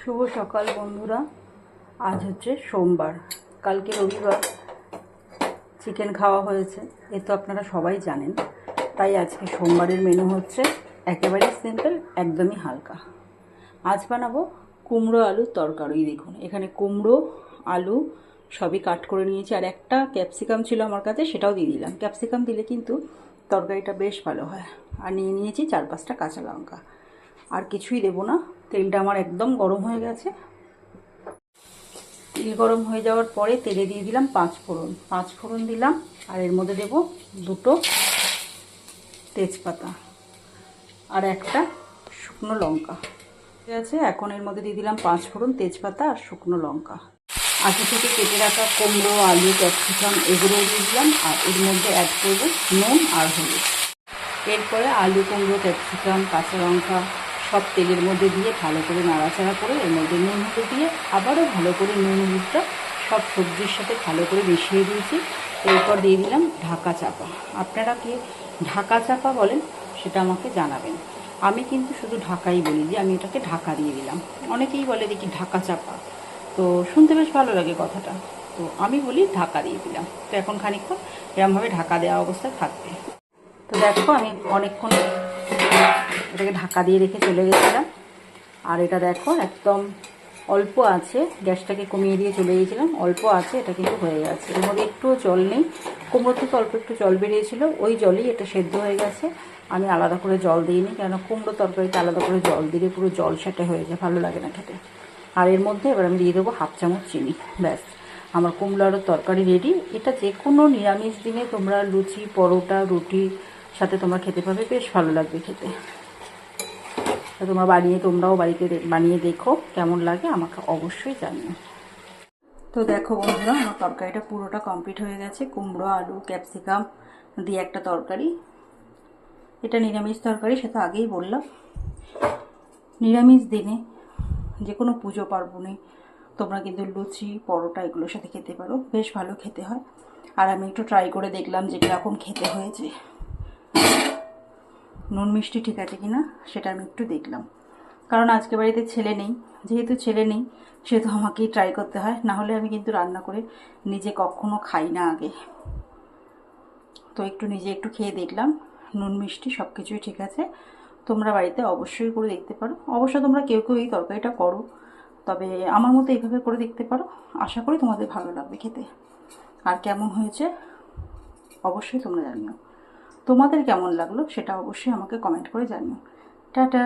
শুভ সকাল বন্ধুরা। আজ হচ্ছে সোমবার, কালকে রবিবার চিকেন খাওয়া হয়েছে, এ তো আপনারা সবাই জানেন। তাই আজকে সোমবারের মেনু হচ্ছে একেবারে সিম্পল, একদমই হালকা। আজ বানাবো কুমড়ো আলুর তরকারি। দেখুন এখানে কুমড়ো আলু সবই কাট করে নিয়েছি, আর একটা ক্যাপসিকাম ছিল আমার কাছে, সেটাও দিয়ে দিলাম। ক্যাপসিকাম দিলে কিন্তু তরকারিটা বেশ ভালো হয়। আর নিয়ে নিয়েছি 4-5টা কাঁচা লঙ্কা। আর কিছুই দেবো না। তেলটা আমার একদম গরম হয়ে গেছে। তেল গরম হয়ে যাওয়ার পরে তেলে দিয়ে দিলাম 5 ফোড়ন দিলাম, আর এর মধ্যে দেব 2টো তেজপাতা আর একটা শুকনো লঙ্কা। ঠিক আছে, এখন এর মধ্যে দিয়ে দিলাম 5 ফোড়ন, তেজপাতা আর শুকনো লঙ্কা। আগে থেকে কেটে রাখা কুমড়ো, আলু, ক্যাপসিকাম এগুলো দিয়ে দিলাম, আর এর মধ্যে অ্যাড করব নুন আর হলুদ। এরপরে আলু, কুমড়ো, ক্যাপসিকাম, কাঁচা লঙ্কা সব তেলের মধ্যে দিয়ে ভালো করে নাড়াচাড়া করে এর মধ্যে নুন হলুদ দিয়ে আবারও ভালো করে নুন হলুদটা সব সবজির সাথে ভালো করে মিশিয়ে দিয়েছি। এরপর দিয়ে দিলাম ঢাকা চাপা। আপনারা কি ঢাকা চাপা বলেন সেটা আমাকে জানাবেন। আমি কিন্তু শুধু ঢাকাই বলি, যে আমি এটাকে ঢাকা দিয়ে দিলাম। অনেকেই বলে দেখি ঢাকা চাপা, তো শুনতে বেশ ভালো লাগে কথাটা, তো আমি বলি ঢাকা দিয়ে দিলাম। তো এখন খানিকক্ষণ এরমভাবে ঢাকা দেওয়া অবস্থায় থাকবে। তো দেখো আমি অনেকক্ষণ এটাকে ঢাকা দিয়ে রেখে চলে গেছিলাম, আর এটা দেখো একদম অল্প আছে, গ্যাসটাকে কমিয়ে দিয়ে চলে গিয়েছিলাম, অল্প আছে, এটা কিন্তু হয়ে গেছে। এর মধ্যে একটুও জল নেই, কুমড়ো থেকে অল্প একটু জল বেরিয়েছিল, ওই জলই এটা সেদ্ধ হয়ে গেছে। আমি আলাদা করে জল দিইনি, কেন কুমড়ো তরকারিতে আলাদা করে জল দিলে পুরো জল সেটে হয়ে যায়, ভালো লাগে না খেতে। আর এর মধ্যে এবার আমি দিয়ে দেবো 1/2 চামচ চিনি। ব্যাস, আমার কুমড়ো আলুর তরকারি রেডি। এটা যে কোনো নিরামিষ দিনে তোমরা লুচি, পরোটা, রুটির সাথে তোমরা খেতে পাবে, বেশ ভালো লাগবে খেতে। তোমরা তোমরাও বাড়িতে বানিয়ে দেখো, কেমন লাগে আমাকে অবশ্যই জানিও। তো দেখো বন্ধুরা, আমার তরকারিটা পুরোটা কমপ্লিট হয়ে গেছে। কুমড়ো, আলু, ক্যাপসিকাম দিয়ে একটা তরকারি। এটা নিরামিষ তরকারি, সেটা আগেই বললাম। নিরামিষ দিনে যে কোনো পুজো পার্বণে তোমরা কিন্তু লুচি, পরোটা এগুলোর সাথে খেতে পারো, বেশ ভালো খেতে হয়। আর আমি একটু ট্রাই করে দেখলাম যে কীরকম খেতে হয়েছে, নুন মিষ্টি ঠিক আছে কিনা সেটা আমি একটু দেখলাম। কারণ আজকে বাড়িতে ছেলে নেই, যেহেতু ছেলে নেই সেহেতু আমাকেই ট্রাই করতে হয়, না হলে আমি কিন্তু রান্না করে নিজে কখনো খাই না আগে। তো নিজে একটু খেয়ে দেখলাম, নুন মিষ্টি সব কিছুই ঠিক আছে। তোমরা বাড়িতে অবশ্যই করে দেখতে পারো। অবশ্য তোমরা কেউ কেউ এই তরকারিটা করো, তবে আমার মতো এইভাবে করে দেখতে পারো। আশা করি তোমাদের ভালো লাগবে খেতে। আর কেমন হয়েছে অবশ্যই তোমরা জানিও। তোমাদের কেমন লাগলো সেটা অবশ্যই আমাকে কমেন্ট করে জানিও। টাটা।